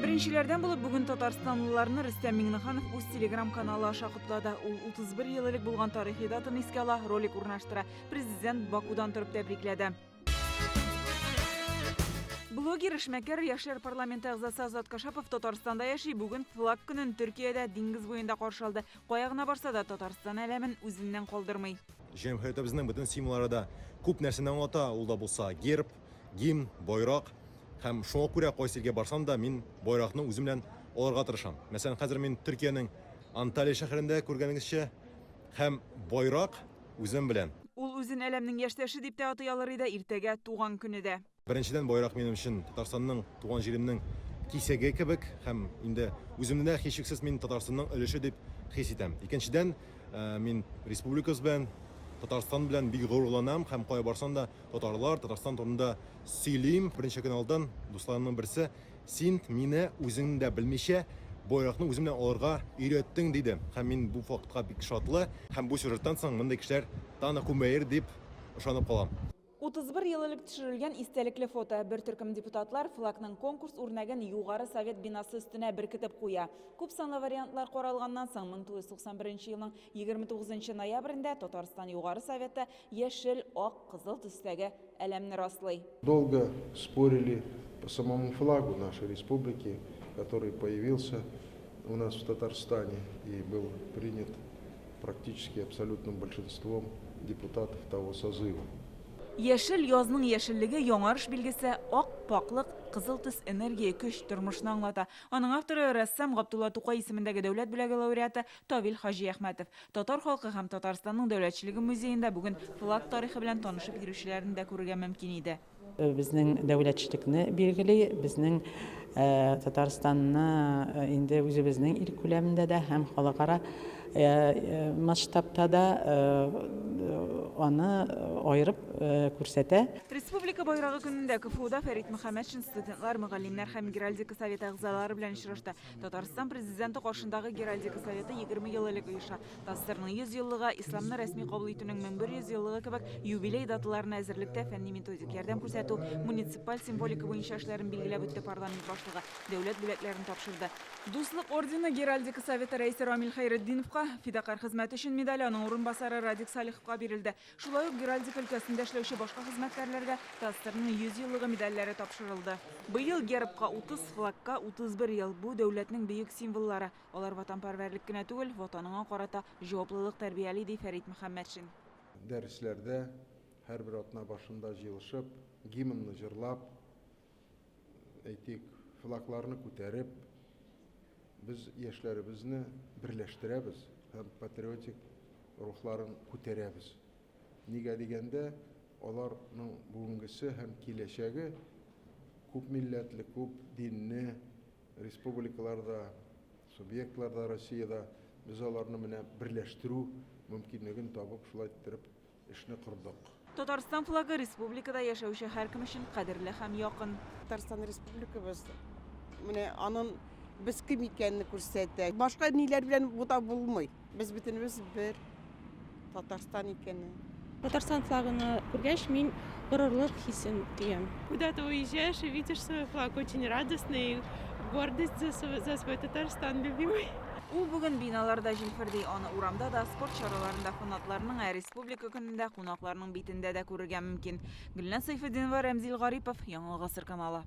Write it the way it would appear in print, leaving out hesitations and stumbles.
Birinchilardan bo'lib bugun Tatarstanlılarni Rustam Mingnixanov o'z Telegram kanali aşa qutladi. U 31 yillik bo'lgan tarixiy datani esga ola rolik o'rnashtira. Prezident Bakudan turib tabrikladi. Bloger ishmakar Yoshlar parlamenti a'zosi Azat Kashapov Tataristonda yashay, bugun flag kunin Turkiyada dengiz bo'yida qarshi oldi. Qoyog'ina borsa da Tatariston alamin o'zidan qoldirmay. Jamhuriyatimizning butun simvollarida ko'p narsani ang'ata, unda bo'lsa gerb, gimn, bayroq. Ham shunga ko'ra qaysiga barsam da men bayroqni o'zim bilan olishga tirisham. Masalan, hozir men Turkiyaning Antalya shahrida ko'rganingizcha ham bayroq o'zim bilan. Ул o'zini alamning yashtashi deb ta'tiyalari edi ertaga tug'an kunida. Birinchidan bayroq mening uchun Tataristonning tug'an yerimning kisagi kibik ham endi o'zimda hech shaksiz men Tataristonning ulushi deb his etam. Ikkinchidan men respublikamiz bilan Tatariston bilan bek g'ururlanam, ham qo'ya borsam da tatarlar Tatariston to'g'risida сөйлейм. Birinchi kanaldan do'stlarimning birisi "Sen meni o'zingda bilmisha bayroqni o'zim bilan olishga o'rgatding" dedi. Ham men bu faktga bek shodli, ham bu suratdan so'ng bunday kishilar tani ko'mayir deb ishonib qolam. 31 yillik tushirilgan istalikli foto. Bir turkum deputatlar flagning konkurs o'rnagan Yuqori Sovet binosi ustuna berkitib qo'ya. Ko'p sonli variantlar qaralgandan so'ng 1991 yilning 29 noyabrida Tatariston Yuqori Soveti yashil, oq, qizil tusdagi alamni rastlay. Долго спорили по самому флагу нашей республики, который появился у нас в Татарстане и был принят практически абсолютным большинством депутатов того созыва. Yeşil yozning yeshilligi yo'ngarish belgisi, oq poqliq, qizil tus energiya, kuch, turmushni anglata. Uning avtori rassam Abdulla To'qay ismidagi davlat bo'lagi laureati Tovil Hoji Ahmedov. Tatar xalqi ham Tataristonning davlatchiligi muzeyida bugun flag tarixi bilan tanishib yurishlarni da ko'rgan mumkin edi. Bizning davlatchilikni belgili, bizning Tataristonning endi o'zimizning ilk ko'lamida da ham xalqaro masshtabda da onu ayırıp ko'rsata. Respublika bayrog'i kunida KFUda Farid Muhammadshин studentlar, muallimlar ham Geraldika Soveti a'zolari bilan uchrashdi. Tatariston prezidenti qoshindagi Geraldika Soveti 20 yillik uyusha, dasturning 100 yilligi, islomni rasmiy qabul etishning 1100 yilligi kabi yubiley datalarini hozirlikda fanniy metodik yordam ko'rsatuv, munisipal simvolika bo'yicha ishlarini belgilab o'tdi. Parlament boshlig'i davlat bo'laklarini topshirdi. Do'stlik ordeni Geraldika Soveti raisi Ramil Xayriddinovga fidakor xizmati uchun medali, uning o'rinbosari Radik Salihovga berildi. Shulay Geraldika өлкәсендә эшләүче башка хезмәткәрләргә dasturning 100 yilligi medallari topshirildi. Bu yil gerbga 30, flagga 31 yil. Bu davlatning buyuk simvollari. Ular vatanparvarlik генә түгел, ватаныңа карата җаваплылык тәрбияли, ди Фәрит Мөхәммәтшин. Дәресләрдә һәр бер атна башында җыелышып, гимнны җырлап, әйтик, флагларны күтәреп, без яшьләребезне берләштерәбез һәм патриотик рухларын күтәрәбез. Нигә дигәндә, аларның бүгенгесе һәм киләчәге күп милләтле, күп динне республикаларда, субъектларда Россиядә без аларны менә берләштерү мөмкинлеген табып, шулай итеп эшне кырдык. Татарстан флагы республикада яшәүче һәркем өчен кадерле һәм якын. Татарстан республикабыз менә аның без кем икәнне күрсәтә. Башка ниләр белән бута булмый. Без бөтенебез бер Татарстан икәнне. Татарстан флагını күргәч, мин горурлык хисен тоям. Куда-то уезжаешь и видишь свой флаг, очень радостный, гордость за свой Татарстан любимый. У бүген биналарда җилферди, аны урамда да, спорт чараларында фанатларның республика көнендә кунакларның битендә дә күрергә мөмкин. Гөлназ Сайфетдинова, Рамзил Гарипов, Яңа Гасыр каналы.